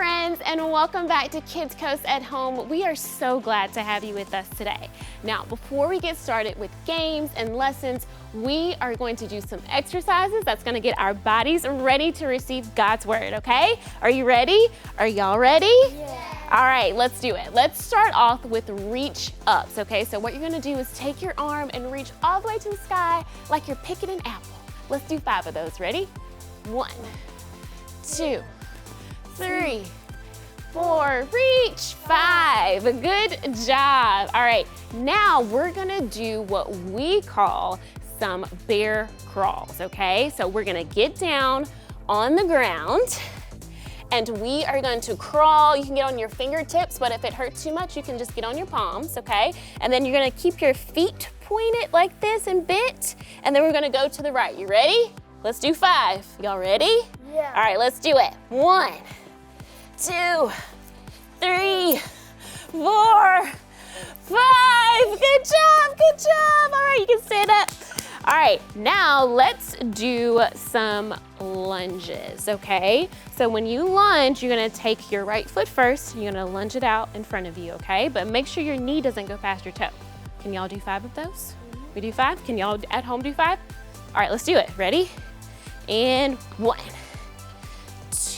friends, and welcome back to Kidscoast at Home. We are so glad to have you with us today. Now, before we get started with games and lessons, we are going to do some exercises that's going to get our bodies ready to receive God's word, okay? Are you ready? Are y'all ready? Yeah. All right, let's do it. Let's start off with reach ups, okay? So what you're going to do is take your arm and reach all the way to the sky like you're picking an apple. Let's do 5 of those. Ready? 1, 2, 3, 4, reach, 5, good job. All right, now we're gonna do what we call some bear crawls, okay? So we're gonna get down on the ground and we are going to crawl. You can get on your fingertips, but if it hurts too much, you can just get on your palms, okay? And then you're gonna keep your feet pointed like this and bent, and then we're gonna go to the right. You ready? Let's do 5. Y'all ready? Yeah. All right, let's do it. 1, 2, 3, 4, 5. Good job, good job. All right, you can stand up. All right, now let's do some lunges, okay? So when you lunge, you're gonna take your right foot first, you're gonna lunge it out in front of you, okay? But make sure your knee doesn't go past your toe. Can y'all do 5 of those? We do 5? Can y'all at home do 5? All right, let's do it. Ready? And 1,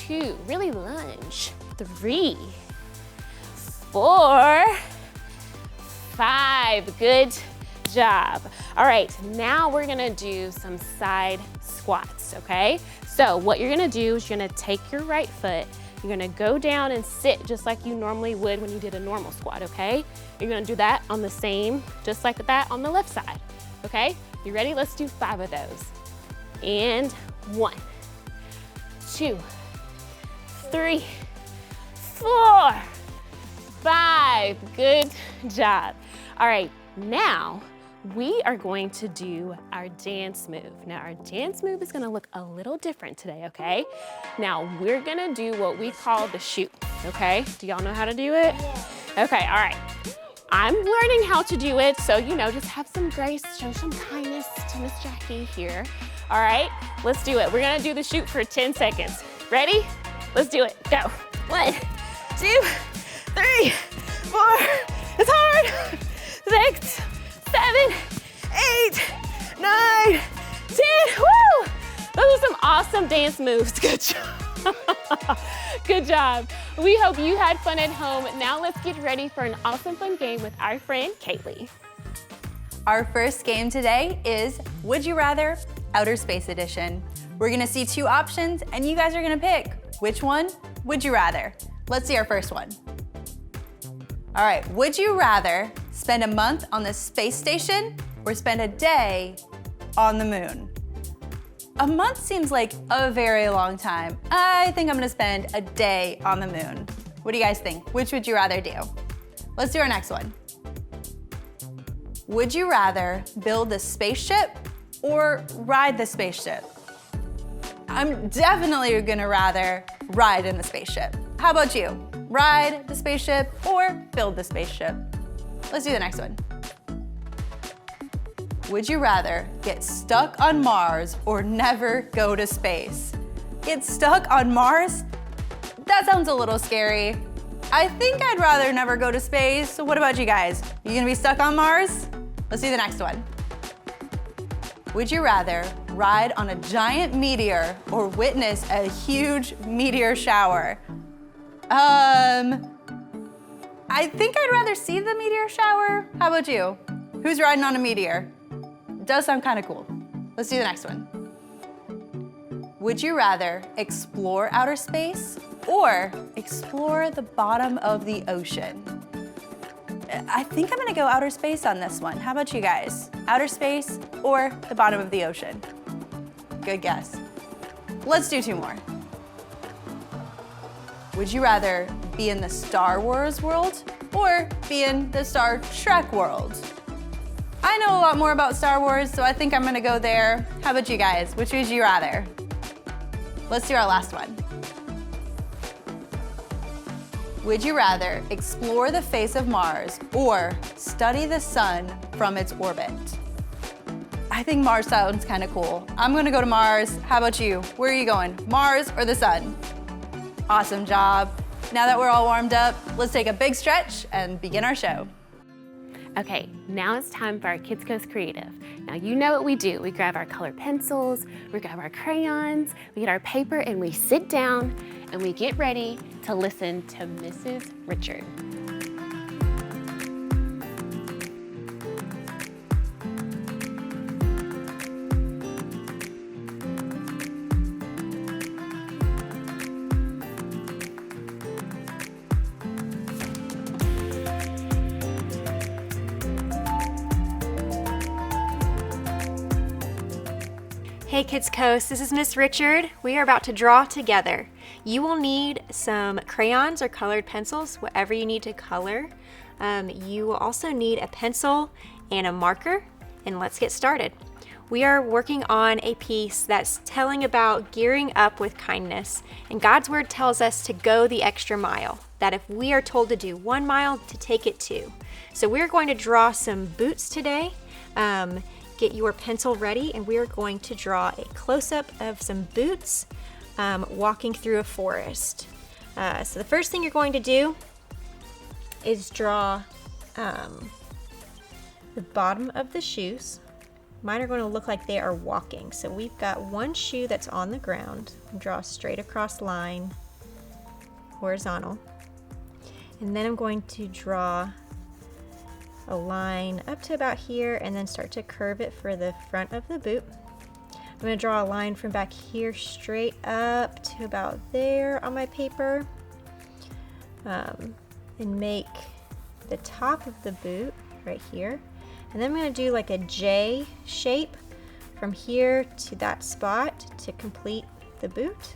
2, really lunge. 3, 4, 5, good job. All right, now we're gonna do some side squats, okay? So what you're gonna do is you're gonna take your right foot, you're gonna go down and sit just like you normally would when you did a normal squat, okay? You're gonna do that on the same, just like that on the left side, okay? You ready? Let's do 5 of those. And 1, 2, 3, 4, 5, good job. All right, now we are going to do our dance move. Now our dance move is gonna look a little different today, okay? Now we're gonna do what we call the shoot, okay? Do y'all know how to do it? Yeah. Okay, all right. I'm learning how to do it, so just have some grace, show some kindness to Miss Jackie here. All right, let's do it. We're gonna do the shoot for 10 seconds. Ready? Let's do it, go. 1, 2, 3, 4, it's hard. 6, 7, 8, 9, 10, woo! Those are some awesome dance moves, good job. Good job. We hope you had fun at home. Now let's get ready for an awesome fun game with our friend, Kaylee. Our first game today is Would You Rather Outer Space Edition. We're gonna see 2 options and you guys are gonna pick which one would you rather. Let's see our first one. All right, would you rather spend a month on the space station or spend a day on the moon? A month seems like a very long time. I think I'm gonna spend a day on the moon. What do you guys think? Which would you rather do? Let's do our next one. Would you rather build the spaceship or ride the spaceship? I'm definitely gonna rather ride in the spaceship. How about you? Ride the spaceship or build the spaceship? Let's do the next one. Would you rather get stuck on Mars or never go to space? Get stuck on Mars? That sounds a little scary. I think I'd rather never go to space. So what about you guys? You gonna be stuck on Mars? Let's do the next one. Would you rather ride on a giant meteor or witness a huge meteor shower? I think I'd rather see the meteor shower. How about you? Who's riding on a meteor? It does sound kind of cool. Let's do the next one. Would you rather explore outer space or explore the bottom of the ocean? I think I'm gonna go outer space on this one. How about you guys? Outer space or the bottom of the ocean? Good guess. Let's do 2 more. Would you rather be in the Star Wars world or be in the Star Trek world? I know a lot more about Star Wars, so I think I'm gonna go there. How about you guys? Which would you rather? Let's do our last one. Would you rather explore the face of Mars or study the sun from its orbit? I think Mars sounds kind of cool. I'm gonna go to Mars. How about you? Where are you going? Mars or the sun? Awesome job. now that we're all warmed up, let's take a big stretch and begin our show. Okay, now it's time for our Kidscoast Creative. Now you know what we do. We grab our colored pencils, we grab our crayons, we get our paper, and we sit down and we get ready to listen to Mrs. Richard. Hey Kidscoast, this is Miss Richard. We are about to draw together. You will need some crayons or colored pencils, whatever you need to color. You will also need a pencil and a marker, and let's get started. We are working on a piece that's telling about gearing up with kindness, and God's word tells us to go the extra mile, that if we are told to do 1 mile, to take it 2. So we're going to draw some boots today. Get your pencil ready, and we are going to draw a close-up of some boots walking through a forest. So the first thing you're going to do is draw the bottom of the shoes. Mine are going to look like they are walking. So we've got one shoe that's on the ground. Draw a straight across line, horizontal. And then I'm going to draw a line up to about here and then start to curve it for the front of the boot. I'm going to draw a line from back here straight up to about there on my paper, and make the top of the boot right here. And then I'm going to do like a J shape from here to that spot to complete the boot.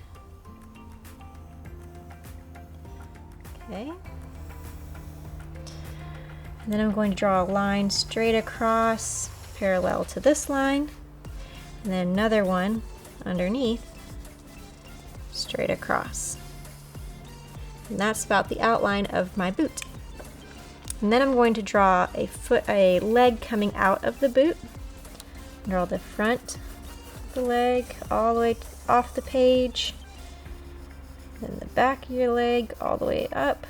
Okay. And then I'm going to draw a line straight across parallel to this line, and then another one underneath straight across. And that's about the outline of my boot. And then I'm going to draw a leg coming out of the boot. Draw the front of the leg all the way off the page, then the back of your leg all the way up,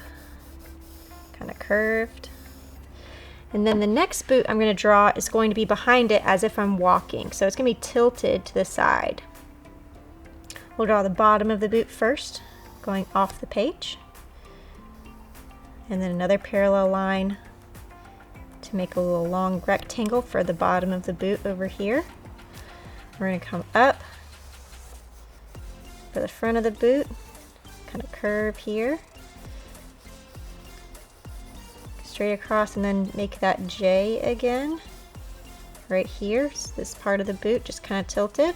kind of curved. And then the next boot I'm going to draw is going to be behind it as if I'm walking. So it's going to be tilted to the side. We'll draw the bottom of the boot first, going off the page. And then another parallel line to make a little long rectangle for the bottom of the boot over here. We're going to come up for the front of the boot, kind of curve here. Straight across, and then make that J again right here. So this part of the boot just kind of tilted,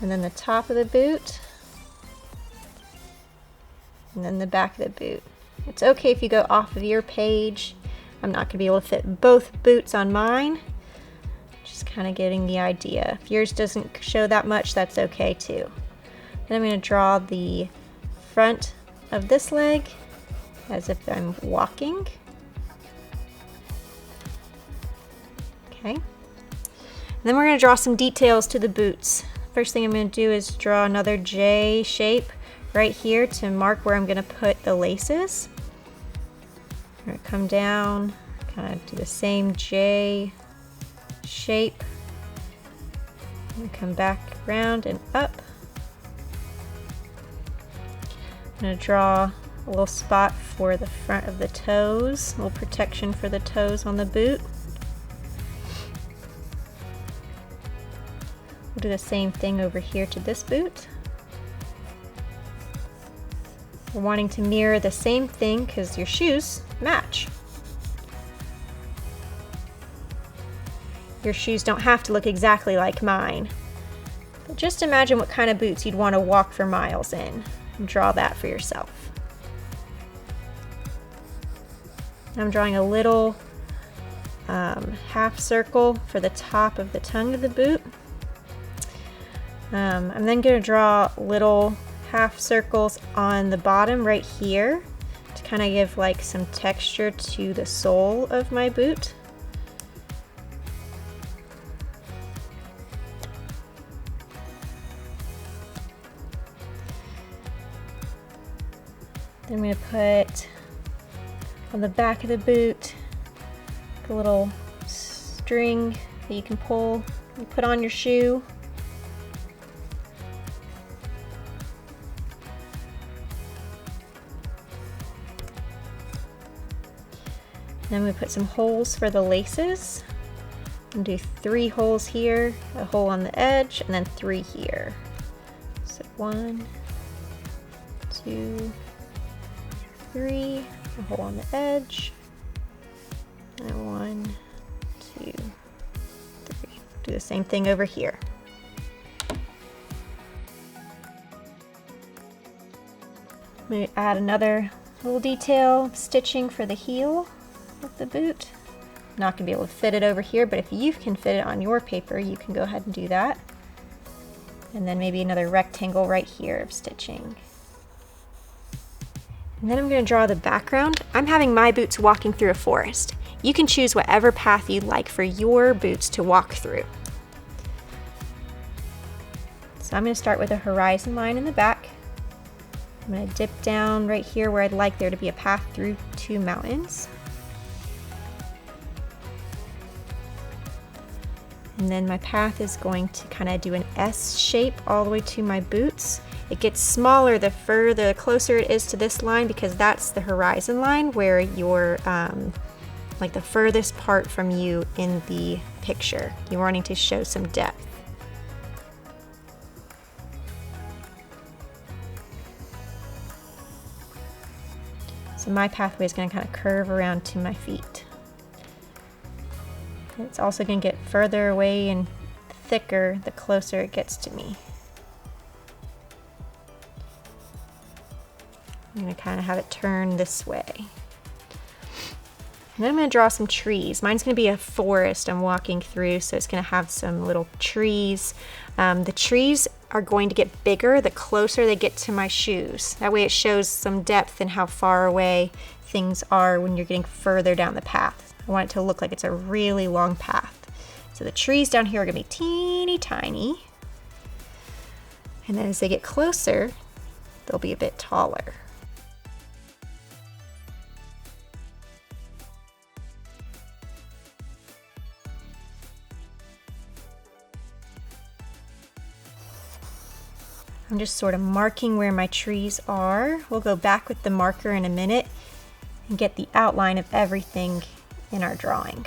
and then the top of the boot, and then the back of the boot. It's okay if you go off of your page. I'm not going to be able to fit both boots on mine. Just kind of getting the idea. If yours doesn't show that much, that's okay too. Then I'm going to draw the front of this leg as if I'm walking. Okay. And then we're going to draw some details to the boots. First thing I'm going to do is draw another J shape right here to mark where I'm going to put the laces. I'm going to come down, kind of do the same J shape, and come back around and up. I'm going to draw a little spot for the front of the toes, a little protection for the toes on the boot. We'll do the same thing over here to this boot. We're wanting to mirror the same thing because your shoes match. Your shoes don't have to look exactly like mine, but just imagine what kind of boots you'd want to walk for miles in and draw that for yourself. I'm drawing a little half circle for the top of the tongue of the boot. I'm then going to draw little half circles on the bottom right here to kind of give like some texture to the sole of my boot. I'm going to put on the back of the boot a little string that you can pull and put on your shoe. Then we put some holes for the laces. And do 3 holes here, a hole on the edge, and then 3 here. So 1, 2, 3, a hole on the edge, and 1, 2, 3. Do the same thing over here. I'm going to add another little detail stitching for the heel of the boot. Not going to be able to fit it over here, but if you can fit it on your paper, you can go ahead and do that. And then maybe another rectangle right here of stitching. And then I'm going to draw the background. I'm having my boots walking through a forest. You can choose whatever path you'd like for your boots to walk through. So I'm going to start with a horizon line in the back. I'm going to dip down right here where I'd like there to be a path through 2 mountains. And then my path is going to kind of do an S shape all the way to my boots. It gets smaller the closer it is to this line, because that's the horizon line where you're like the furthest part from you in the picture. You're wanting to show some depth. So my pathway is going to kind of curve around to my feet. It's also going to get further away and thicker the closer it gets to me. I'm going to kind of have it turn this way. And then I'm going to draw some trees. Mine's going to be a forest I'm walking through, so it's going to have some little trees. The trees are going to get bigger the closer they get to my shoes. That way it shows some depth in how far away things are when you're getting further down the path. I want it to look like it's a really long path. So the trees down here are going to be teeny tiny. And then as they get closer, they'll be a bit taller. I'm just sort of marking where my trees are. We'll go back with the marker in a minute and get the outline of everything in our drawing.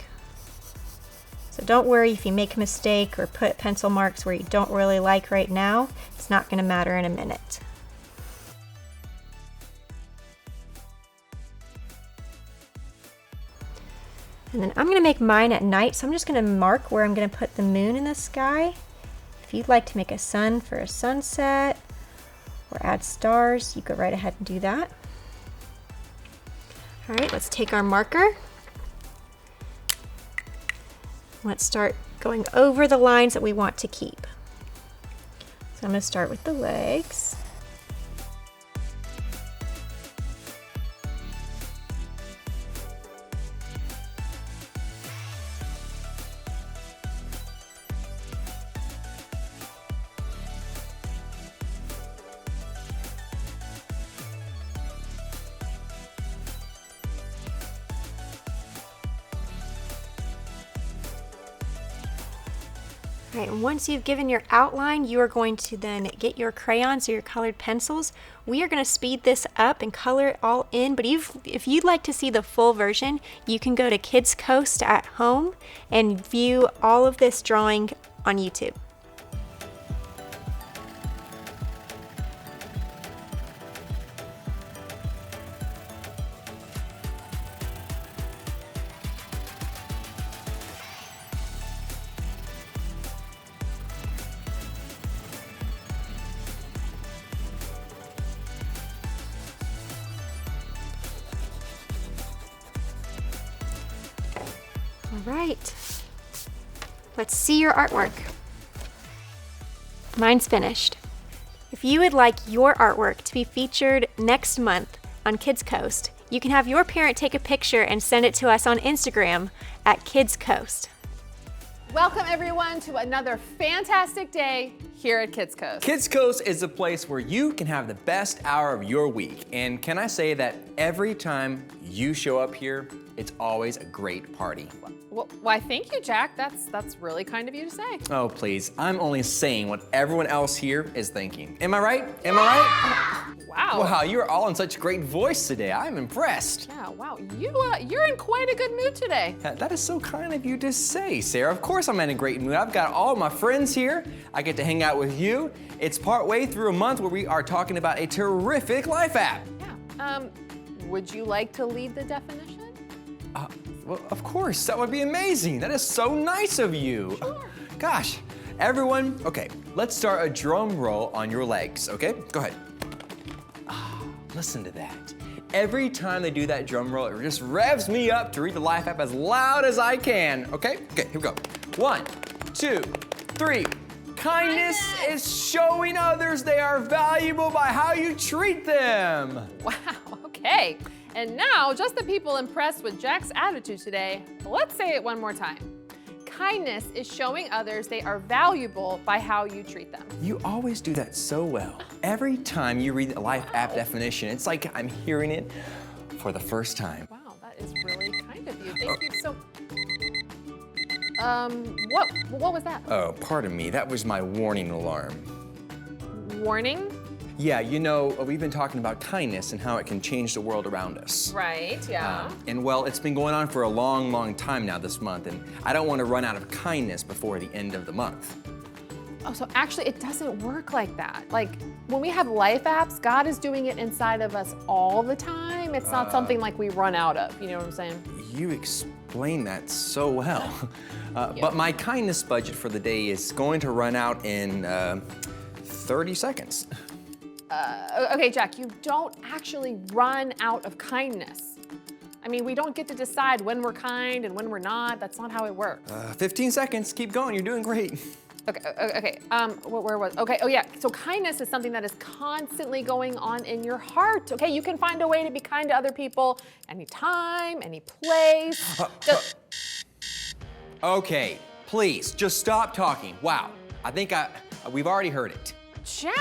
So don't worry if you make a mistake or put pencil marks where you don't really like right now. It's not going to matter in a minute. And then I'm going to make mine at night, so I'm just going to mark where I'm going to put the moon in the sky. If you'd like to make a sun for a sunset or add stars, you go right ahead and do that. All right, let's take our marker. Let's start going over the lines that we want to keep. So I'm going to start with the legs. Right, and once you've given your outline, you are going to then get your crayons or your colored pencils. We are going to speed this up and color it all in, but if you'd like to see the full version, you can go to Kidscoast at home and view all of this drawing on YouTube. All right, let's see your artwork. Mine's finished. If you would like your artwork to be featured next month on Kidscoast, you can have your parent take a picture and send it to us on Instagram at Kidscoast. Welcome everyone to another fantastic day here at Kidscoast. Kidscoast is a place where you can have the best hour of your week. And can I say that every time you show up here, it's always a great party. Well, why, thank you, Jack. That's really kind of you to say. Oh, please. I'm only saying what everyone else here is thinking. Am I right? Am I right? Wow. Wow, you're all in such great voice today. I'm impressed. Yeah, wow. You're in quite a good mood today. That is so kind of you to say, Sarah. Of course I'm in a great mood. I've got all my friends here. I get to hang out with you. It's partway through a month where we are talking about a terrific life app. Yeah. Would you like to lead the definition? Well, of course, that would be amazing. That is so nice of you. Sure. Gosh, everyone, okay, let's start a drum roll on your legs, okay? Go ahead. Listen to that. Every time they do that drum roll, it just revs me up to read the Life app as loud as I can, okay? Okay, here we go. 1, 2, 3. Kindness is showing others they are valuable by how you treat them. Wow, okay. And now, just the people impressed with Jack's attitude today, let's say it one more time. Kindness is showing others they are valuable by how you treat them. You always do that so well. Every time you read the Life app definition, it's like I'm hearing it for the first time. Wow, that is really kind of you. Thank you so. What was that? Oh, pardon me, that was my warning alarm. Warning? Yeah, you know, we've been talking about kindness and how it can change the world around us. Right, yeah. And well, it's been going on for a long, long time now this month, and I don't want to run out of kindness before the end of the month. Oh, so actually it doesn't work like that. Like when we have life apps, God is doing it inside of us all the time. It's not something like we run out of, you know what I'm saying? You explain that so well. But my kindness budget for the day is going to run out in 30 seconds. Okay, Jack, you don't actually run out of kindness. I mean, we don't get to decide when we're kind and when we're not. That's not how it works. 15 seconds, keep going, you're doing great. Okay, where was, okay, oh yeah, so kindness is something that is constantly going on in your heart, okay? You can find a way to be kind to other people anytime, any place. Okay, please, just stop talking. Wow, I think we've already heard it. Jack!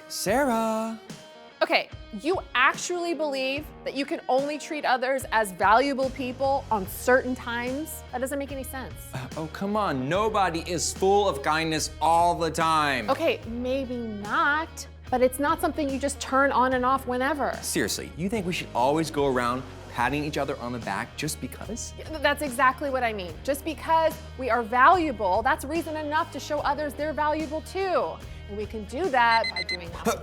Sarah. Okay, you actually believe that you can only treat others as valuable people on certain times? That doesn't make any sense. Oh, come on, nobody is full of kindness all the time. Okay, maybe not, but it's not something you just turn on and off whenever. Seriously, you think we should always go around patting each other on the back just because? That's exactly what I mean. Just because we are valuable, that's reason enough to show others they're valuable too. And we can do that by doing that.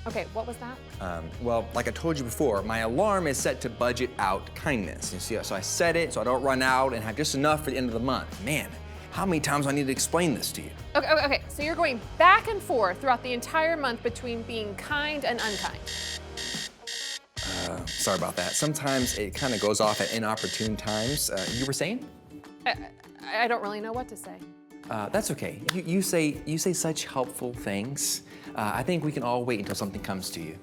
Okay, what was that? Well, like I told you before, my alarm is set to budget out kindness. You see, so I set it so I don't run out and have just enough for the end of the month. Man, how many times do I need to explain this to you? Okay, so you're going back and forth throughout the entire month between being kind and unkind. Sorry about that. Sometimes it kind of goes off at inopportune times. You were saying? I don't really know what to say. That's okay. You say such helpful things. I think we can all wait until something comes to you.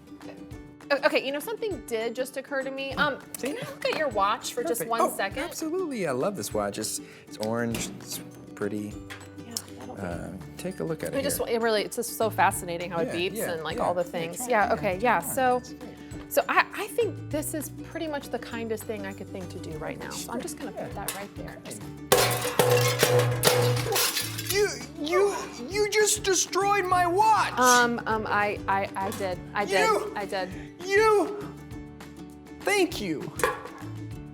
Okay, you know, something did just occur to me. Can I look at your watch for just one second? Absolutely, I love this watch. It's orange, it's pretty. Yeah, that'll be. Take a look at it. It's just so fascinating how it beeps and like all the things. Yeah, okay, yeah. So I think this is pretty much the kindest thing I could think to do right now. So I'm just gonna put that right there. You just destroyed my watch. I did. You. Thank you.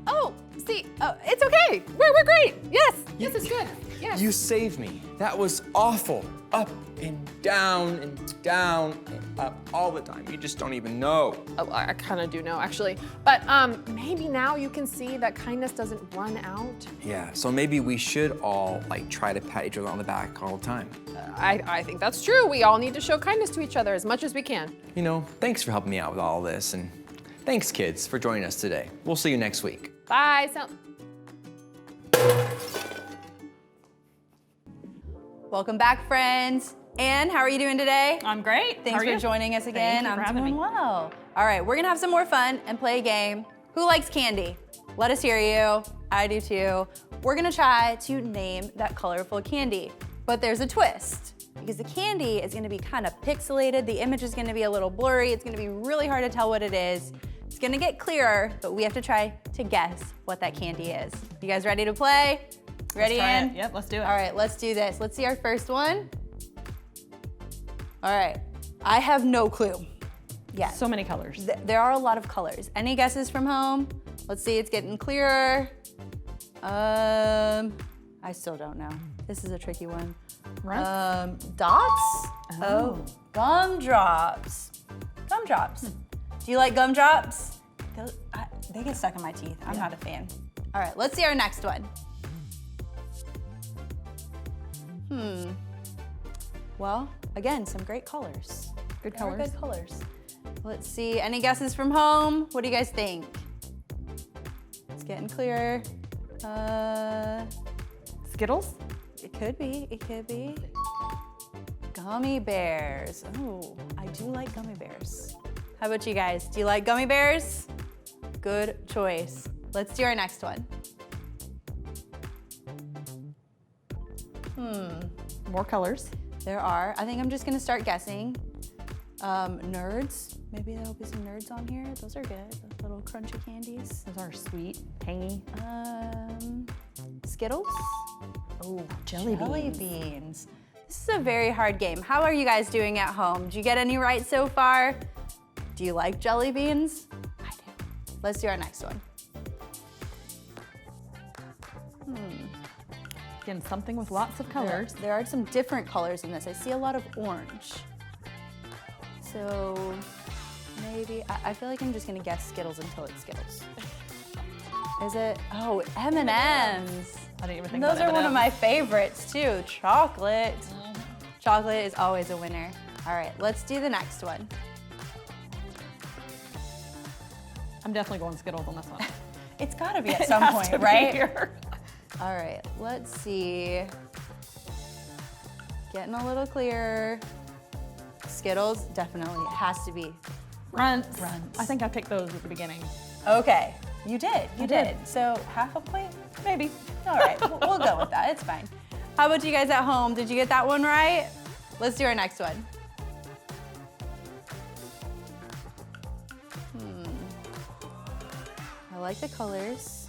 Oh, see, it's okay. We're great. Yes, this is good. Yes. You saved me. That was awful. Up and down and down and up all the time. You just don't even know. Oh, I kind of do know, actually. But maybe now you can see that kindness doesn't run out. Yeah, so maybe we should all like try to pat each other on the back all the time. I think that's true. We all need to show kindness to each other as much as we can. You know, thanks for helping me out with all this, and thanks, kids, for joining us today. We'll see you next week. Bye. Welcome back, friends. Anne, how are you doing today? I'm great. Thanks for joining us again. Thank you for I'm having doing me. well. All right, we're gonna have some more fun and play a game. Who likes candy? Let us hear you. I do too. We're gonna try to name that colorful candy, but there's a twist because the candy is gonna be kind of pixelated. The image is gonna be a little blurry. It's gonna be really hard to tell what it is. It's gonna get clearer, but we have to try to guess what that candy is. You guys ready to play? Ready, Ann? Yep, let's do it. All right, let's do this. Let's see our first one. All right, I have no clue. Yes. So many colors. There are a lot of colors. Any guesses from home? Let's see, it's getting clearer. I still don't know. This is a tricky one. Right? Dots? Oh, gumdrops. Gumdrops. Do you like gumdrops? They get stuck in my teeth. I'm not a fan. All right, let's see our next one. Well, again, some great colors. Good There are colors. Good colors. Let's see, any guesses from home? What do you guys think? It's getting clearer. Skittles? It could be, it could be. Gummy bears. Oh, I do like gummy bears. How about you guys? Do you like gummy bears? Good choice. Let's do our next one. More colors. There are. I think I'm just gonna start guessing. Nerds. Maybe there'll be some nerds on here. Those are good. Those little crunchy candies. Those are sweet, tangy. Skittles. Oh, jelly beans. Beans. This is a very hard game. How are you guys doing at home? Did you get any right so far? Do you like jelly beans? I do. Let's do our next one. Again, something with lots of colors. There are some different colors in this. I see a lot of orange. So maybe, I feel like I'm just gonna guess Skittles until it's Skittles. Is it? Oh, M&Ms. I didn't even think Those about are one of M&Ms. my favorites too. Chocolate. Chocolate is always a winner. All right, let's do the next one. I'm definitely going Skittles on this one. It's gotta be at some point, right? Here. All right, let's see. Getting a little clearer. Skittles, definitely, it has to be. Runts. Runts. I think I picked those at the beginning. Okay, you did, you I did. did. So half a point? Maybe. All right, we'll go with that, it's fine. How about you guys at home? Did you get that one right? Let's do our next one. I like the colors.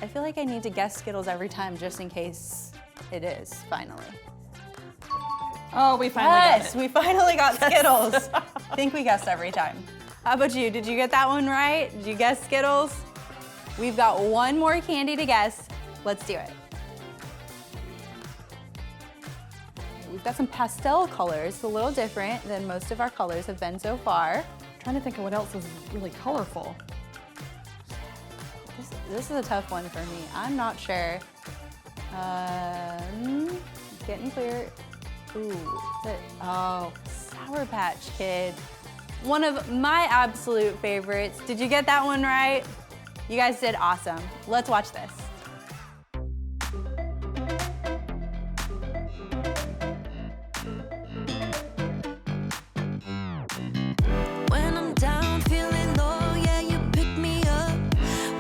I feel like I need to guess Skittles every time just in case it is, finally. Oh, we finally got Yes, it. we finally got Skittles. I think we guessed every time. How about you? Did you get that one right? Did you guess Skittles? We've got one more candy to guess. Let's do it. We've got some pastel colors, a little different than most of our colors have been so far. Trying to think of what else is really colorful. This is a tough one for me. I'm not sure. Getting clear. Ooh, oh, Sour Patch Kid. One of my absolute favorites. Did you get that one right? You guys did awesome. Let's watch this. When I'm down, feeling low, yeah, you pick me up.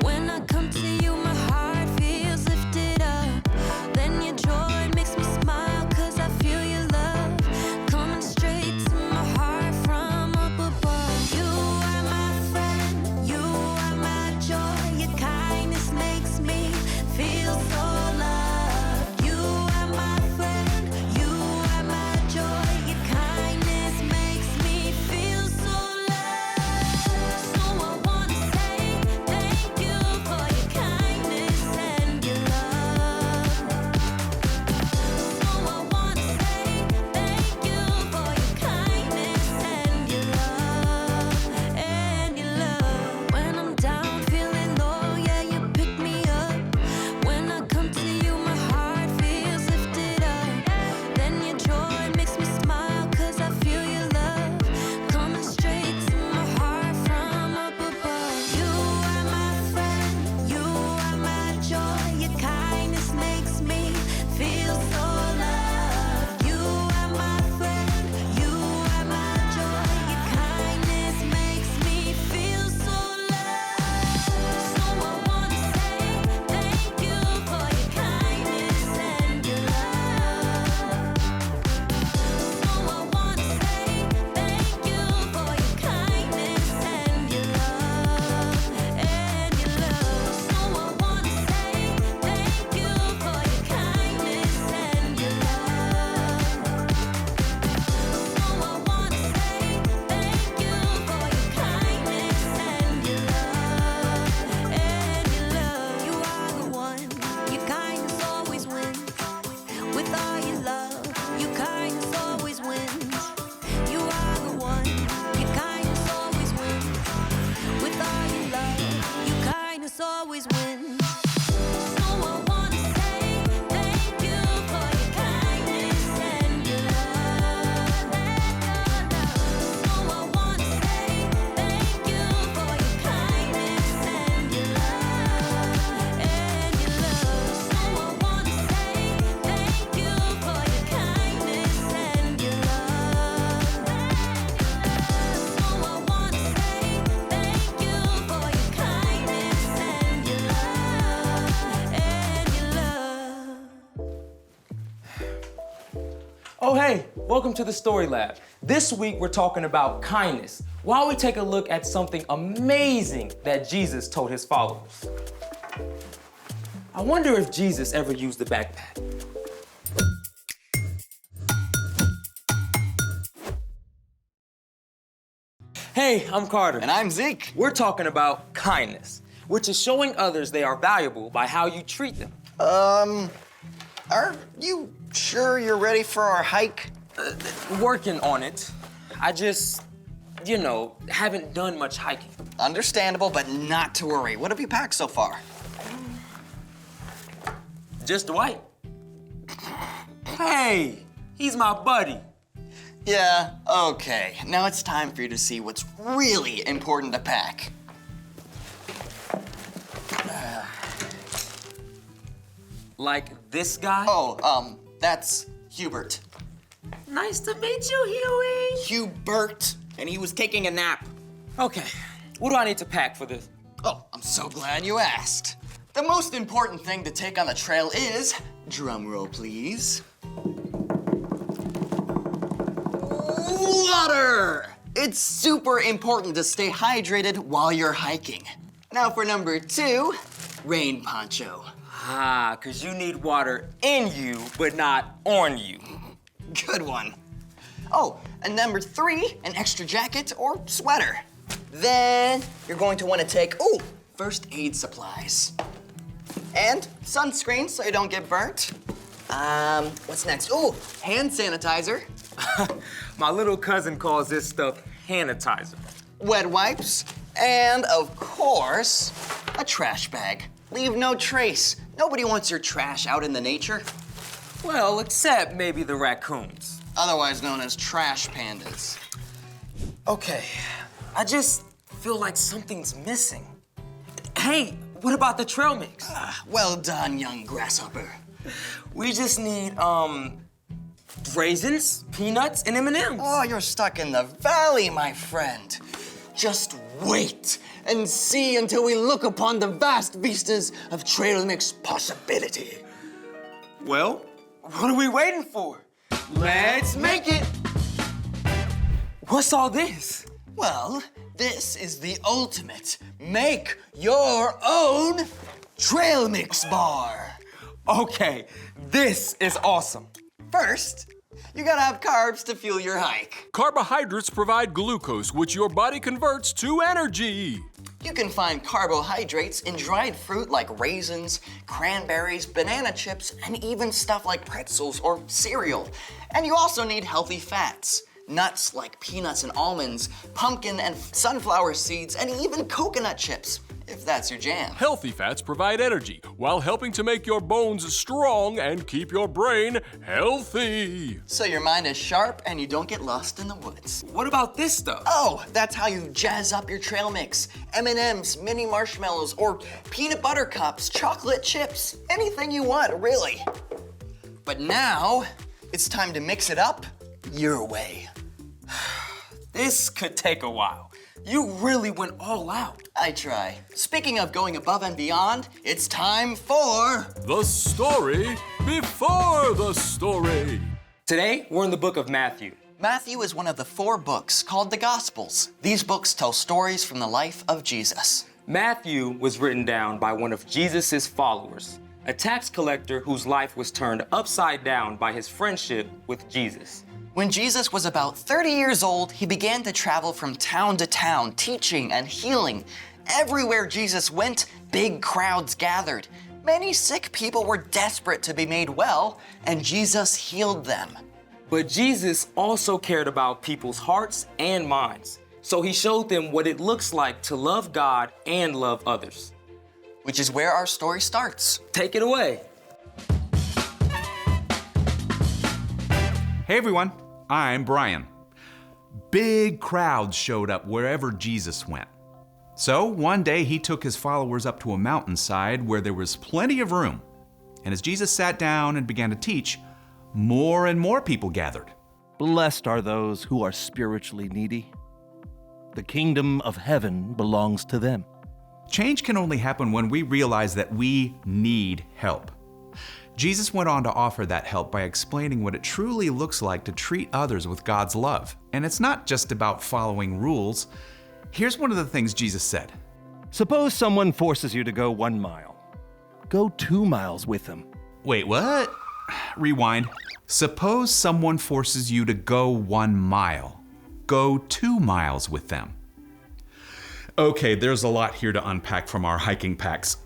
When I come to you, my heart feels lifted up. Then your joy makes me smile, 'cause I feel your love coming straight to my heart from up above. You are my friend, you are my joy. Your kindness makes me Oh, hey, welcome to the Story Lab. This week we're talking about kindness while we take a look at something amazing that Jesus told his followers. I wonder if Jesus ever used a backpack. Hey, I'm Carter. And I'm Zeke. We're talking about kindness, which is showing others they are valuable by how you treat them. Are you sure you're ready for our hike? Working on it. I just, haven't done much hiking. Understandable, but not to worry. What have you packed so far? Just Dwight. Hey, he's my buddy. Yeah, okay. Now it's time for you to see what's really important to pack. Like this guy? Oh, that's Hubert. Nice to meet you, Huey. Hubert, and he was taking a nap. Okay, what do I need to pack for this? Oh, I'm so glad you asked. The most important thing to take on the trail is, drum roll please, water! It's super important to stay hydrated while you're hiking. Now for number 2, rain poncho. Ah, 'cause you need water in you, but not on you. Good one. Oh, and number 3, an extra jacket or sweater. Then you're going to want to take, first aid supplies. And sunscreen so you don't get burnt. What's next? Hand sanitizer. My little cousin calls this stuff sanitizer. Wet wipes. And of course, a trash bag. Leave no trace. Nobody wants your trash out in the nature. Well, except maybe the raccoons. Otherwise known as trash pandas. Okay, I just feel like something's missing. Hey, what about the trail mix? Well done, young grasshopper. We just need, raisins, peanuts, and M&Ms. Oh, you're stuck in the valley, my friend. Just wait and see until we look upon the vast vistas of trail mix possibility. Well, what are we waiting for? Let's make it! What's all this? Well, this is the ultimate make your own trail mix bar. Okay, this is awesome. First, you gotta have carbs to fuel your hike. Carbohydrates provide glucose, which your body converts to energy. You can find carbohydrates in dried fruit like raisins, cranberries, banana chips, and even stuff like pretzels or cereal. And you also need healthy fats. Nuts like peanuts and almonds, pumpkin and sunflower seeds, and even coconut chips, if that's your jam. Healthy fats provide energy while helping to make your bones strong and keep your brain healthy. So your mind is sharp and you don't get lost in the woods. What about this stuff? Oh, that's how you jazz up your trail mix. M&Ms, mini marshmallows, or peanut butter cups, chocolate chips, anything you want, really. But now, it's time to mix it up your way. This could take a while. You really went all out. I try. Speaking of going above and beyond, it's time for The story before the story. Today, we're in the book of Matthew. Matthew is one of the 4 books called the Gospels. These books tell stories from the life of Jesus. Matthew was written down by one of Jesus' followers, a tax collector whose life was turned upside down by his friendship with Jesus. When Jesus was about 30 years old, he began to travel from town to town, teaching and healing. Everywhere Jesus went, big crowds gathered. Many sick people were desperate to be made well, and Jesus healed them. But Jesus also cared about people's hearts and minds. So he showed them what it looks like to love God and love others. Which is where our story starts. Take it away. Hey everyone, I'm Brian. Big crowds showed up wherever Jesus went. So one day he took his followers up to a mountainside where there was plenty of room. And as Jesus sat down and began to teach, more and more people gathered. Blessed are those who are spiritually needy. The kingdom of heaven belongs to them. Change can only happen when we realize that we need help. Jesus went on to offer that help by explaining what it truly looks like to treat others with God's love. And it's not just about following rules. Here's one of the things Jesus said. Suppose someone forces you to go 1 mile. Go 2 miles with them. Wait, what? Rewind. Suppose someone forces you to go 1 mile. Go 2 miles with them. Okay, there's a lot here to unpack from our hiking packs.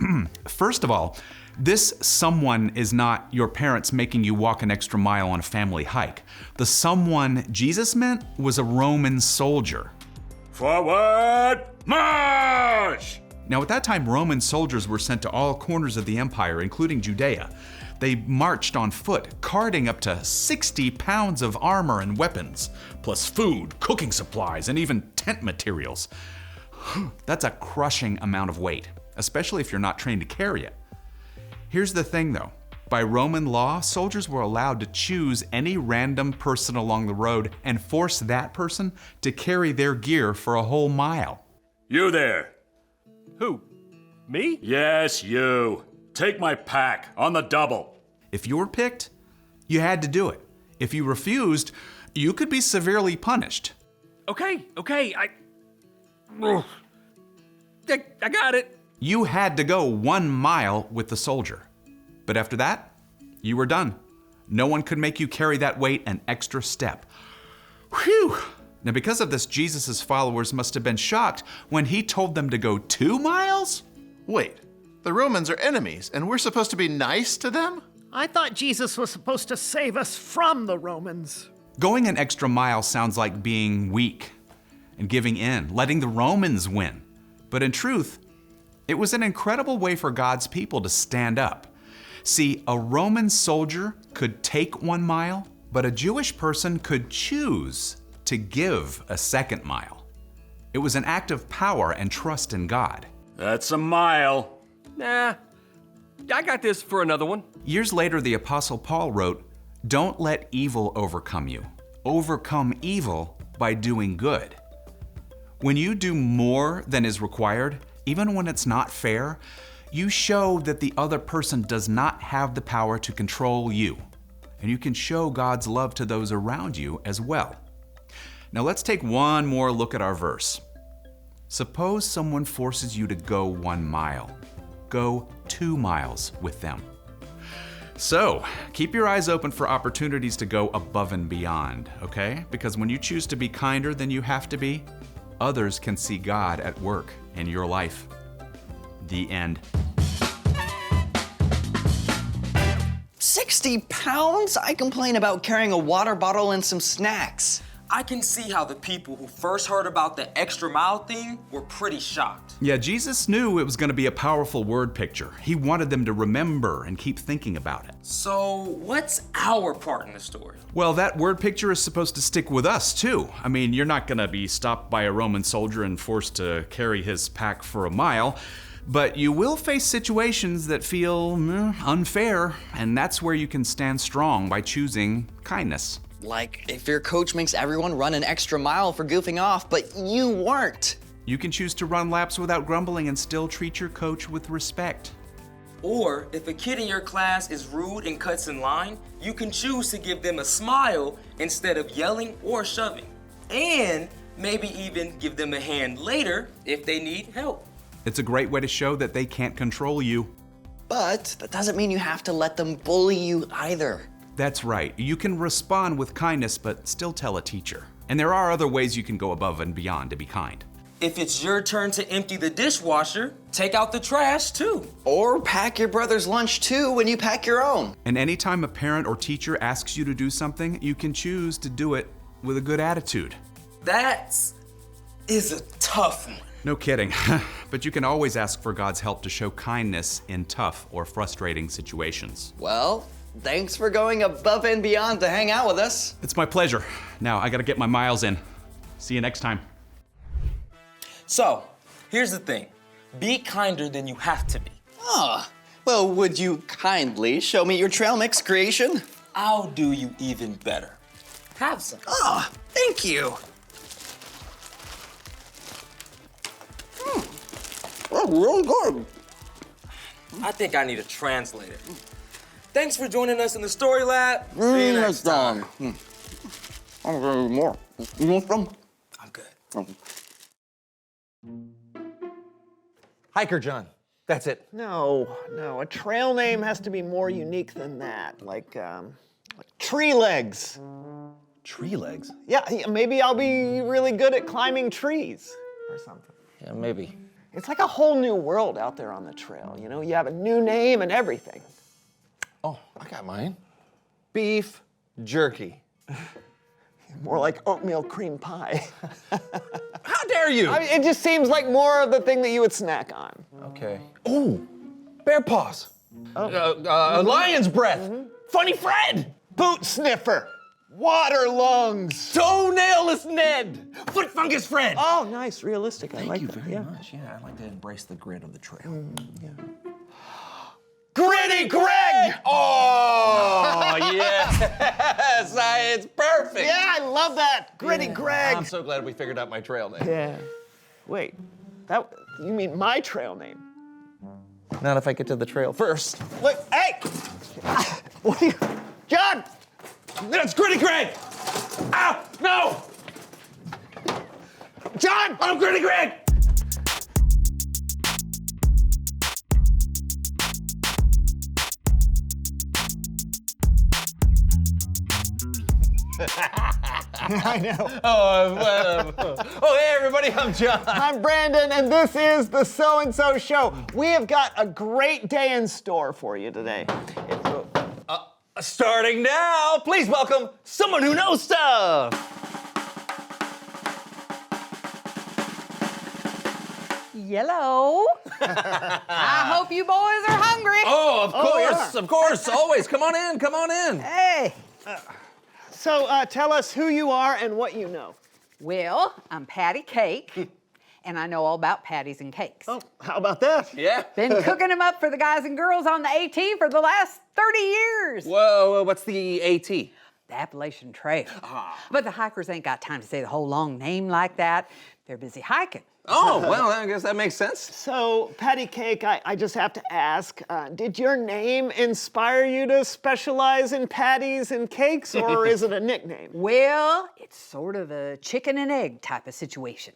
First of all, this someone is not your parents making you walk an extra mile on a family hike. The someone Jesus meant was a Roman soldier. Forward march! Now, at that time, Roman soldiers were sent to all corners of the empire, including Judea. They marched on foot, carting up to 60 pounds of armor and weapons, plus food, cooking supplies, and even tent materials. That's a crushing amount of weight, especially if you're not trained to carry it. Here's the thing though, by Roman law, soldiers were allowed to choose any random person along the road and force that person to carry their gear for a whole mile. You there. Who? Me? Yes, you. Take my pack on the double. If you were picked, you had to do it. If you refused, you could be severely punished. Okay, I got it. You had to go 1 mile with the soldier. But after that, you were done. No one could make you carry that weight an extra step. Whew! Now, because of this, Jesus' followers must have been shocked when he told them to go 2 miles? Wait, the Romans are enemies, and we're supposed to be nice to them? I thought Jesus was supposed to save us from the Romans. Going an extra mile sounds like being weak and giving in, letting the Romans win. But in truth, it was an incredible way for God's people to stand up. See, a Roman soldier could take 1 mile, but a Jewish person could choose to give a 2nd mile. It was an act of power and trust in God. That's a mile. Nah, I got this for another one. Years later, the Apostle Paul wrote, "Don't let evil overcome you. Overcome evil by doing good." When you do more than is required, even when it's not fair, you show that the other person does not have the power to control you. And you can show God's love to those around you as well. Now let's take one more look at our verse. Suppose someone forces you to go 1 mile. Go 2 miles with them. So, keep your eyes open for opportunities to go above and beyond, okay? Because when you choose to be kinder than you have to be, others can see God at work in your life. The end. 60 pounds? I complain about carrying a water bottle and some snacks. I can see how the people who first heard about the extra mile thing were pretty shocked. Yeah, Jesus knew it was going to be a powerful word picture. He wanted them to remember and keep thinking about it. So, what's our part in the story? Well, that word picture is supposed to stick with us, too. I mean, you're not going to be stopped by a Roman soldier and forced to carry his pack for a mile, but you will face situations that feel unfair, and that's where you can stand strong by choosing kindness. Like if your coach makes everyone run an extra mile for goofing off, but you weren't. You can choose to run laps without grumbling and still treat your coach with respect. Or if a kid in your class is rude and cuts in line, you can choose to give them a smile instead of yelling or shoving. And maybe even give them a hand later if they need help. It's a great way to show that they can't control you. But that doesn't mean you have to let them bully you either. That's right. You can respond with kindness, but still tell a teacher. And there are other ways you can go above and beyond to be kind. If it's your turn to empty the dishwasher, take out the trash too. Or pack your brother's lunch too when you pack your own. And anytime a parent or teacher asks you to do something, you can choose to do it with a good attitude. That is a tough one. No kidding. But you can always ask for God's help to show kindness in tough or frustrating situations. Well, thanks for going above and beyond to hang out with us. It's my pleasure. Now I gotta get my miles in. See you next time. So, here's the thing. Be kinder than you have to be. Well, would you kindly show me your trail mix creation? I'll do you even better. Have some. Thank you. That's really good. I think I need a translator. Thanks for joining us in the Story Lab. See you next time. I'm gonna do more. You want some? I'm good. Hiker John. That's it. No, a trail name has to be more unique than that. Like Tree Legs. Tree legs? Yeah, maybe I'll be really good at climbing trees or something. Yeah, maybe. It's like a whole new world out there on the trail, you know? You have a new name and everything. Oh, I got mine. Beef jerky. More like oatmeal cream pie. How dare you? I mean, it just seems like more of the thing that you would snack on. Okay. Ooh, bear paws. Lion's breath. Funny Fred. Boot sniffer. Water lungs. Toenailless Ned. Foot fungus Fred. Oh, nice, realistic. I like Thank you that. very much. Yeah, I like to embrace the grit of the trail. Gritty Greg! Oh, yes. It's perfect. Yeah, I love that. Gritty Greg. I'm so glad we figured out my trail name. Yeah. Wait, you mean my trail name? Not if I get to the trail first. Look, hey! What are you, John? That's Gritty Greg! Ow! No! John! I'm Gritty Greg! I know. Oh, hey, everybody, I'm John. I'm Brandon, and this is the So and So Show. We have got a great day in store for you today. Starting now, please welcome someone who knows stuff. Yellow. I hope you boys are hungry. Oh, of course, always. Come on in. Hey. So tell us who you are and what you know. Well, I'm Patty Cake, and I know all about patties and cakes. Oh, how about that? Yeah. Been cooking them up for the guys and girls on the AT for the last 30 years. Whoa, what's the AT? The Appalachian Trail. But the hikers ain't got time to say the whole long name like that. They're busy hiking. Oh, well, I guess that makes sense. So, Patty Cake, I just have to ask, did your name inspire you to specialize in patties and cakes, or is it a nickname? Well, it's sort of a chicken and egg type of situation.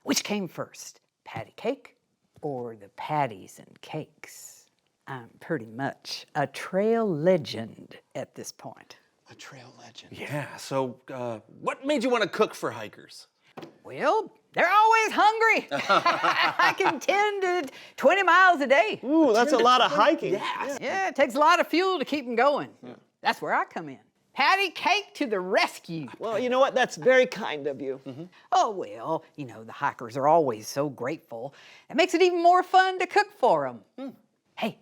Which came first, Patty Cake or the patties and cakes? I'm pretty much a trail legend at this point. A trail legend. Yeah, so what made you want to cook for hikers? Well, they're always hungry. Hiking 10 to 20 miles a day. Ooh, that's a lot of hiking. Yeah, it takes a lot of fuel to keep them going. That's where I come in. Patty Cake to the rescue. Well, you know what? That's very kind of you. Oh, well, you know, the hikers are always so grateful. It makes it even more fun to cook for them. Hey,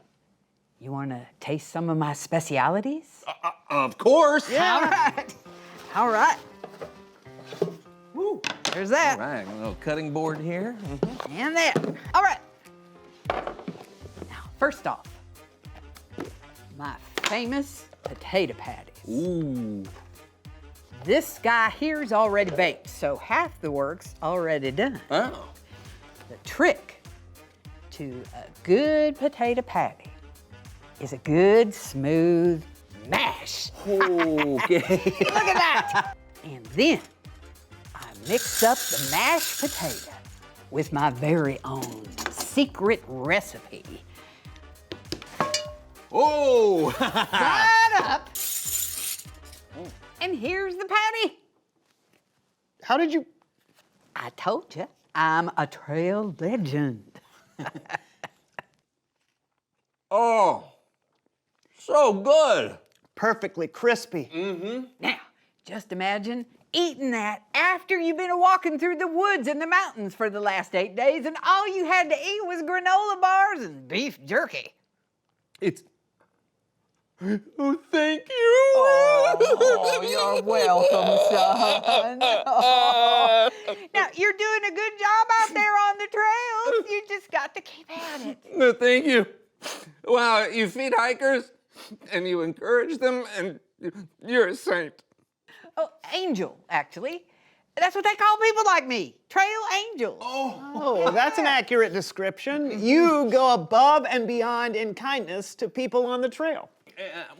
you want to taste some of my specialities? Of course. Yeah. All right. Woo, there's that. All right, a little cutting board here. And that. All right. Now, first off, my famous potato patties. Ooh. This guy here's already baked, so half the work's already done. Oh. The trick to a good potato patty is a good, smooth mash. Okay. Look at that. And then I mix up the mashed potato with my very own secret recipe. Oh! Fry it up. And here's the patty. How did you? I told you, I'm a trail legend. Oh, so good. Perfectly crispy. Now, just imagine eating that after you've been walking through the woods and the mountains for the last 8 days and all you had to eat was granola bars and beef jerky. It's... Oh, thank you. Oh, you're welcome, son. Oh. Now, you're doing a good job out there on the trails. You just got to keep at it. No, thank you. Wow, you feed hikers and you encourage them and you're a saint. Oh, angel, actually. That's what they call people like me, trail angels. Oh, that's an accurate description. You go above and beyond in kindness to people on the trail.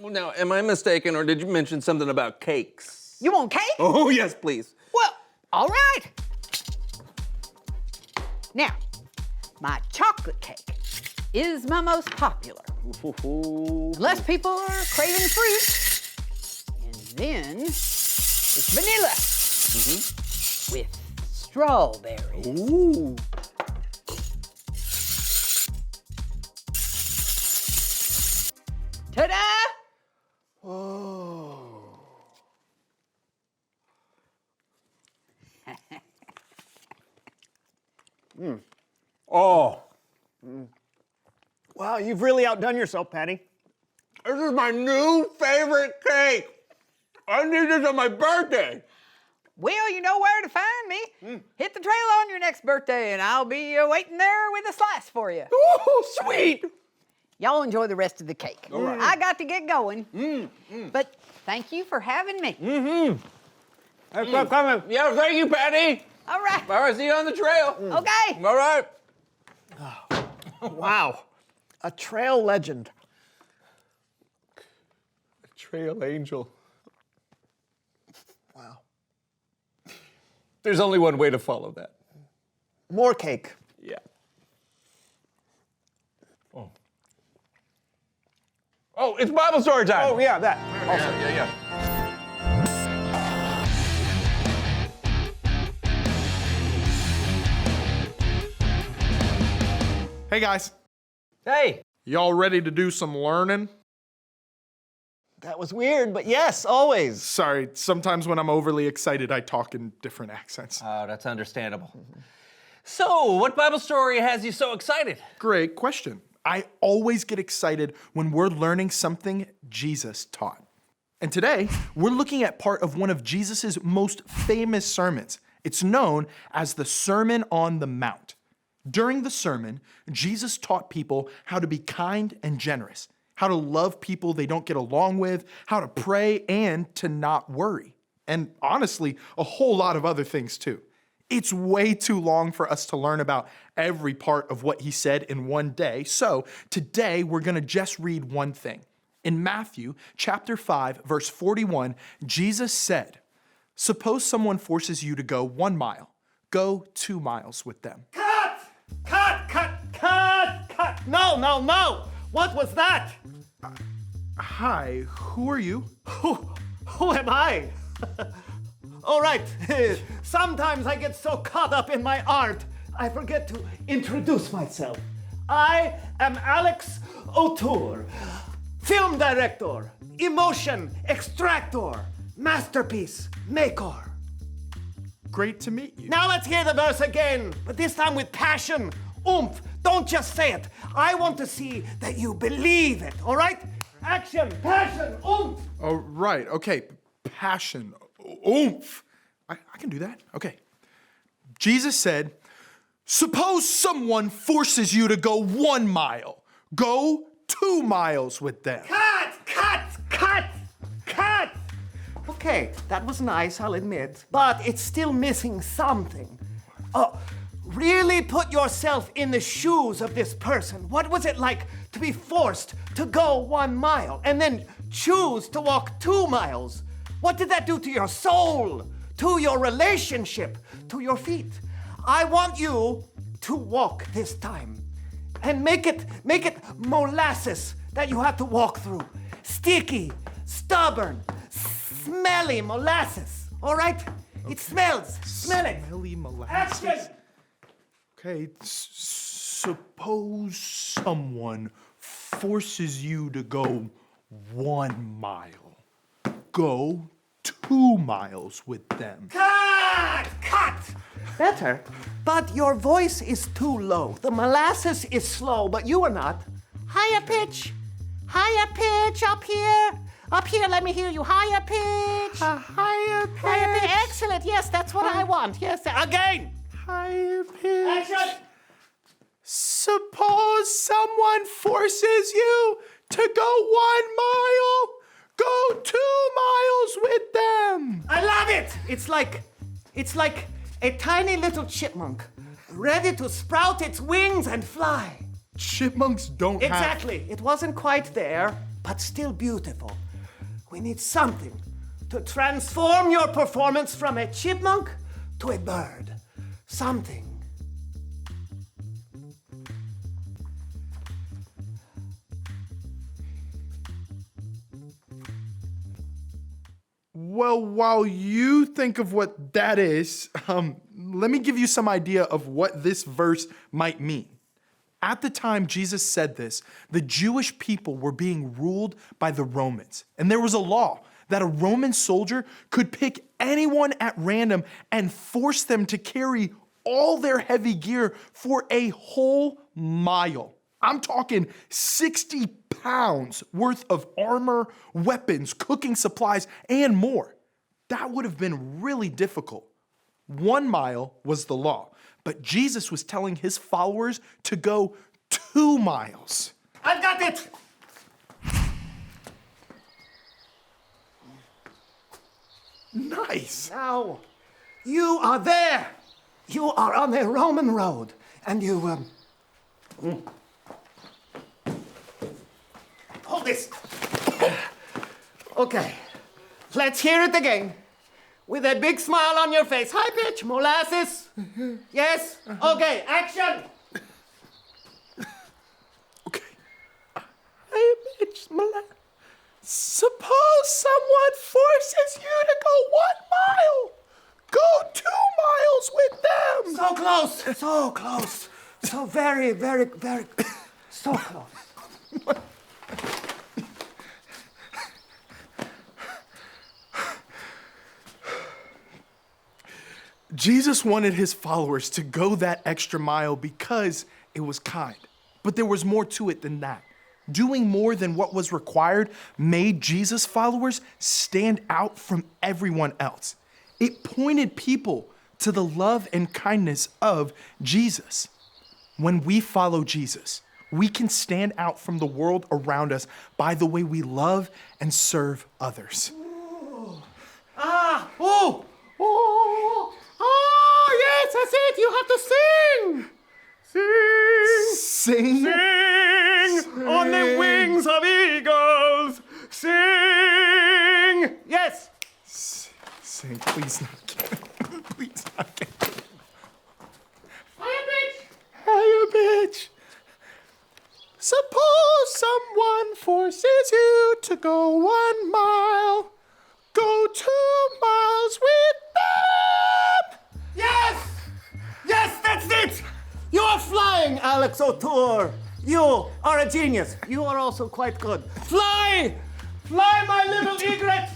Now, am I mistaken, or did you mention something about cakes? You want cake? Oh, yes, please. Well, all right. Now, my chocolate cake is my most popular. Unless people are craving fruit. And then it's vanilla with strawberries. Ooh. Ta-da! Oh, Wow, you've really outdone yourself, Patty. this is my new favorite cake. I need this on my birthday. Well, you know where to find me. Hit the trail on your next birthday, and I'll be waiting there with a slice for you. Oh, sweet. Y'all enjoy the rest of the cake. I got to get going. But thank you for having me. Thanks for coming. Yeah, thank you, Patty. All right. All right, see you on the trail. Okay. All right. Wow, a trail legend. Trail angel. Wow. There's only one way to follow that. More cake. Yeah. Oh, it's Bible story time. Oh, yeah, that. Also. Yeah. Hey guys, Hey, y'all ready to do some learning? That was weird, but yes, always. Sorry, sometimes when I'm overly excited, I talk in different accents. oh, that's understandable. So, what Bible story has you so excited? Great question. I always get excited when we're learning something Jesus taught. And today, we're looking at part of one of Jesus's most famous sermons. It's known as the Sermon on the Mount. During the sermon, Jesus taught people how to be kind and generous, how to love people they don't get along with, how to pray, and to not worry. And honestly, a whole lot of other things too. It's way too long for us to learn about every part of what he said in one day. So today we're going to just read one thing. In Matthew chapter 5, verse 41, Jesus said, "Suppose someone forces you to go 1 mile. Go 2 miles with them." Cut! No! What was that? Hi, who are you? Who am I? All right. Sometimes I get so caught up in my art, I forget to introduce myself. I am Alex O'Toole, film director, emotion extractor, masterpiece maker. Great to meet you. Now let's hear the verse again, but this time with passion, oomph. Don't just say it. I want to see that you believe it, all right? Action, passion, oomph. Oh, right. Okay. Passion. Oomph. I can do that. Okay. Jesus said, "Suppose someone forces you to go 1 mile. Go 2 miles with them." Cut! Okay, that was nice, I'll admit, but it's still missing something. Really put yourself in the shoes of this person. What was it like to be forced to go 1 mile and then choose to walk 2 miles? What did that do to your soul, to your relationship, to your feet? I want you to walk this time and make it molasses that you have to walk through. Sticky, stubborn, smelly molasses, all right? It smells. Smell it. Smelly molasses. Action! Okay, suppose someone forces you to go 1 mile. Go 2 miles with them. Cut! Better, but your voice is too low. The molasses is slow, but you are not. Higher pitch up here. Up here, let me hear you. Higher pitch. Higher pitch. Excellent. Yes, that's what I want. Yes, again. Higher pitch. Action. Suppose someone forces you to go 1 mile. Go 2 miles with them. I love it. It's like a tiny little chipmunk ready to sprout its wings and fly. Chipmunks don't Exactly. It wasn't quite there. but still beautiful. We need something to transform your performance from a chipmunk to a bird. Something. Well, while you think of what that is, let me give you some idea of what this verse might mean. At the time Jesus said this, the Jewish people were being ruled by the Romans. And there was a law that a Roman soldier could pick anyone at random and force them to carry all their heavy gear for a whole mile. I'm talking 60 pounds worth of armor, weapons, cooking supplies, and more. That would have been really difficult. 1 mile was the law, but Jesus was telling his followers to go 2 miles. I've got it! Nice. Now, you are there. You are on the Roman road, and you, hold this. Okay, let's hear it again. With a big smile on your face. High pitch, molasses. Yes? Okay, action. Hey, bitch, suppose someone forces you to go 1 mile. Go 2 miles with them. So close, so close. So very, very, very, so close. Jesus wanted his followers to go that extra mile because it was kind. But there was more to it than that. Doing more than what was required made Jesus' followers stand out from everyone else. It pointed people to the love and kindness of Jesus. When we follow Jesus, we can stand out from the world around us by the way we love and serve others. Yes, that's it. You have to sing. Sing? Sing on the wings of eagles. Sing. Yes. Sing, please not again. Please not again. Hey, bitch. Suppose someone forces you to go 1 mile. Go 2 miles with them. Yes. Yes, that's it. You are flying, Alex O'Toole. You are a genius. You are also quite good. Fly! Fly, my little egret!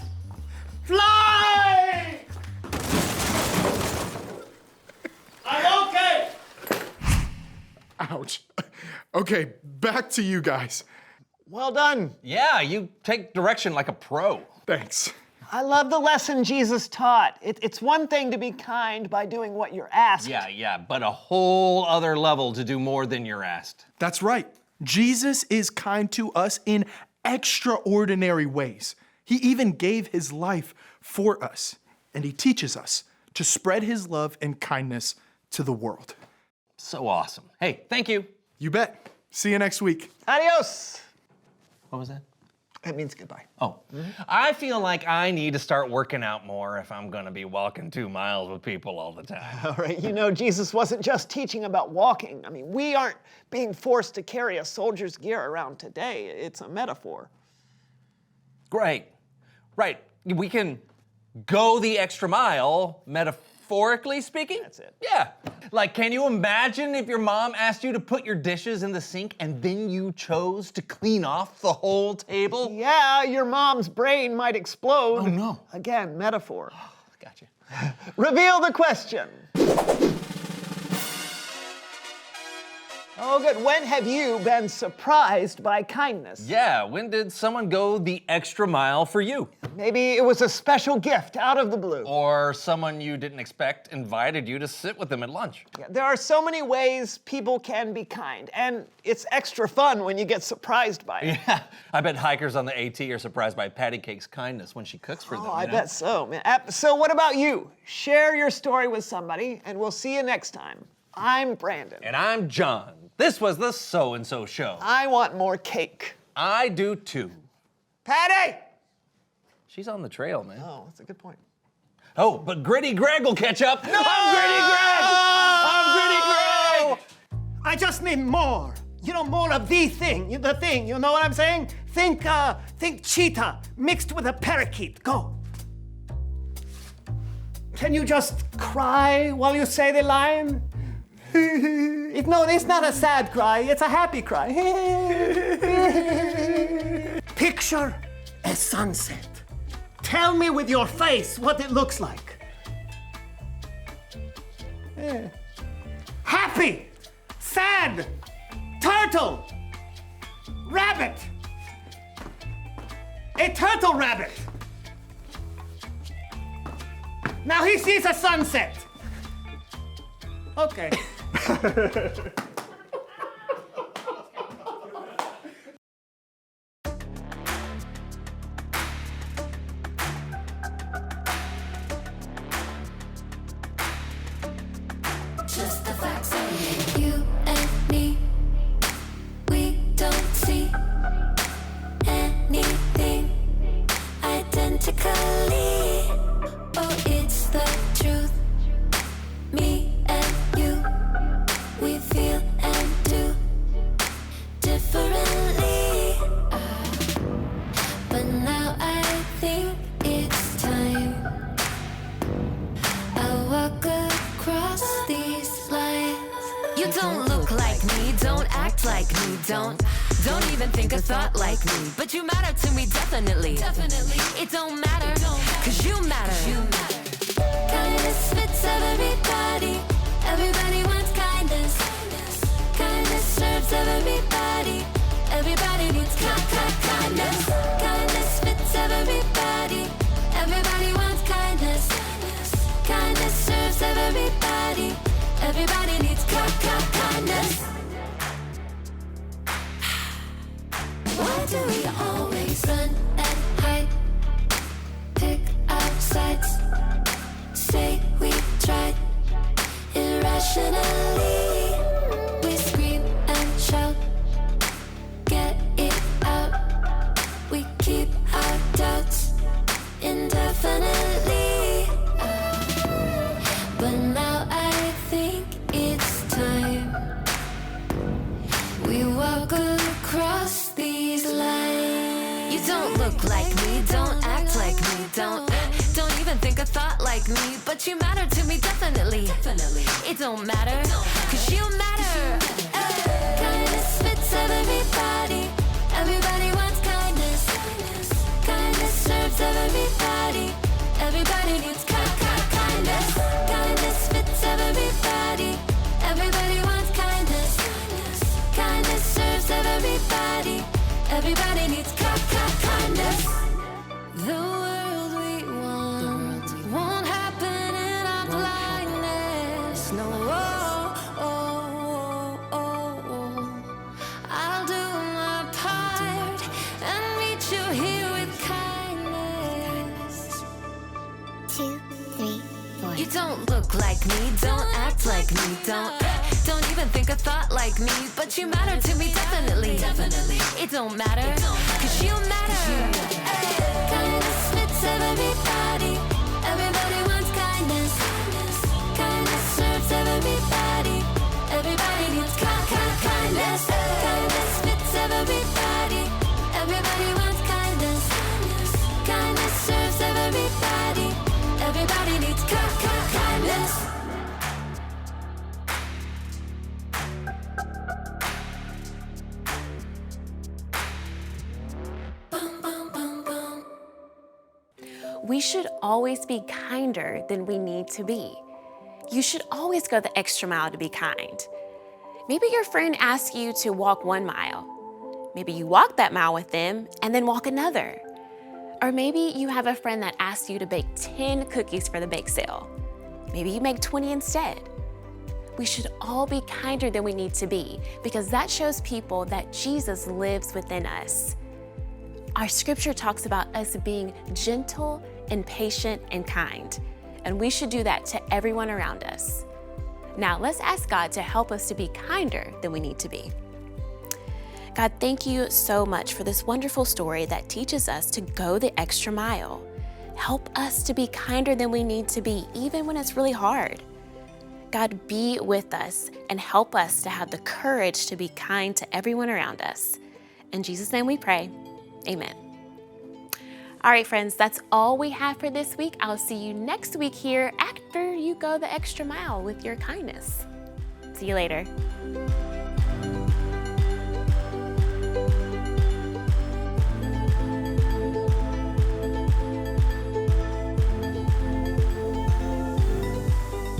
Fly! I'm okay. Ouch. Okay, back to you guys. Well done. Yeah, you take direction like a pro. Thanks. I love the lesson Jesus taught. It's one thing to be kind by doing what you're asked. Yeah, but a whole other level to do more than you're asked. That's right. Jesus is kind to us in extraordinary ways. He even gave his life for us, and he teaches us to spread his love and kindness to the world. So awesome. Hey, thank you. You bet. See you next week. Adios. What was that? It means goodbye. Oh, I feel like I need to start working out more if I'm gonna be walking 2 miles with people all the time. All right, you know, Jesus wasn't just teaching about walking. I mean, we aren't being forced to carry a soldier's gear around today. It's a metaphor. Great. Right. We can go the extra mile, metaphorically speaking. That's it. Yeah. Like, can you imagine if your mom asked you to put your dishes in the sink and then you chose to clean off the whole table? Yeah, your mom's brain might explode. Oh, no. Again, metaphor. Gotcha. Reveal the question. Oh, good. When have you been surprised by kindness? Yeah, when did someone go the extra mile for you? Maybe it was a special gift out of the blue. Or someone you didn't expect invited you to sit with them at lunch. Yeah, there are so many ways people can be kind, and it's extra fun when you get surprised by it. Yeah, I bet hikers on the AT are surprised by Patty Cake's kindness when she cooks for them. Oh, I bet so, man. So what about you? Share your story with somebody, and we'll see you next time. I'm Brandon. And I'm John. This was the So-and-So Show. I want more cake. I do too. Patty! She's on the trail, man. Oh, that's a good point. Oh, but Gritty Greg will catch up. No! I'm Gritty Greg! I'm Gritty Greg! I just need more. You know, more of the thing, you know what I'm saying? Think cheetah mixed with a parakeet. Go. Can you just cry while you say the line? No, it's not a sad cry, it's a happy cry. Picture a sunset. Tell me with your face what it looks like. Happy, sad, turtle, rabbit. A turtle rabbit. Now he sees a sunset. Okay. Just the facts of you and me. We don't see anything identically. Oh, it's the truth. Me and you, we feel and do differently. But now I think it's time I walk across these lines. You don't look like me, don't act like me, don't even think a thought like me. But you matter to me, definitely. It don't matter, cause you matter. Kindness fits everybody. Everybody wants kindness. Kindness serves everybody. Everybody needs kindness. Kindness fits everybody. Everybody wants kindness. Kindness serves everybody. Everybody needs kindness. Why do we always run and hide? Pick our sides. Say we tried irrationally. We scream and shout. Get it out. We keep our doubts indefinitely. But now I think it's time we walk across these lines. You don't look like me, don't act like me, don't even think a thought like me. But you matter to me, definitely. It don't matter, cause you matter. Kindness fits everybody. Everybody wants kindness. Kindness serves everybody. Everybody needs kindness. Kindness fits everybody. Everybody wants kindness. Kindness serves everybody. Everybody needs kindness. The world we want won't happen in our blindness. No, I'll do my part and meet you here with kindness. 2, 3, 4. You don't look like me, don't act like me, don't even think a thought like me. But you matter to me, definitely. It don't matter, cause you matter. Kindness fits everybody. Everybody wants kindness. Kindness serves everybody. Everybody needs kindness. Kindness fits everybody. Everybody wants kindness. Kindness serves everybody. Everybody needs kindness. We should always be kinder than we need to be. You should always go the extra mile to be kind. Maybe your friend asks you to walk 1 mile. Maybe you walk that mile with them and then walk another. Or maybe you have a friend that asks you to bake 10 cookies for the bake sale. Maybe you make 20 instead. We should all be kinder than we need to be because that shows people that Jesus lives within us. Our scripture talks about us being gentle and patient and kind, and we should do that to everyone around us. Now let's ask God to help us to be kinder than we need to be. God, thank you so much for this wonderful story that teaches us to go the extra mile. Help us to be kinder than we need to be, even when it's really hard. God, be with us and help us to have the courage to be kind to everyone around us. In Jesus' name we pray, amen. All right, friends, that's all we have for this week. I'll see you next week here after you go the extra mile with your kindness. See you later.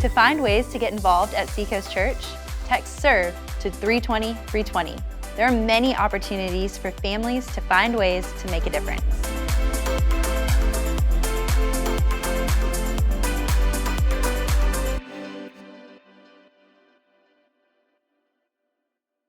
To find ways to get involved at Seacoast Church, text SERVE to 320 320. There are many opportunities for families to find ways to make a difference.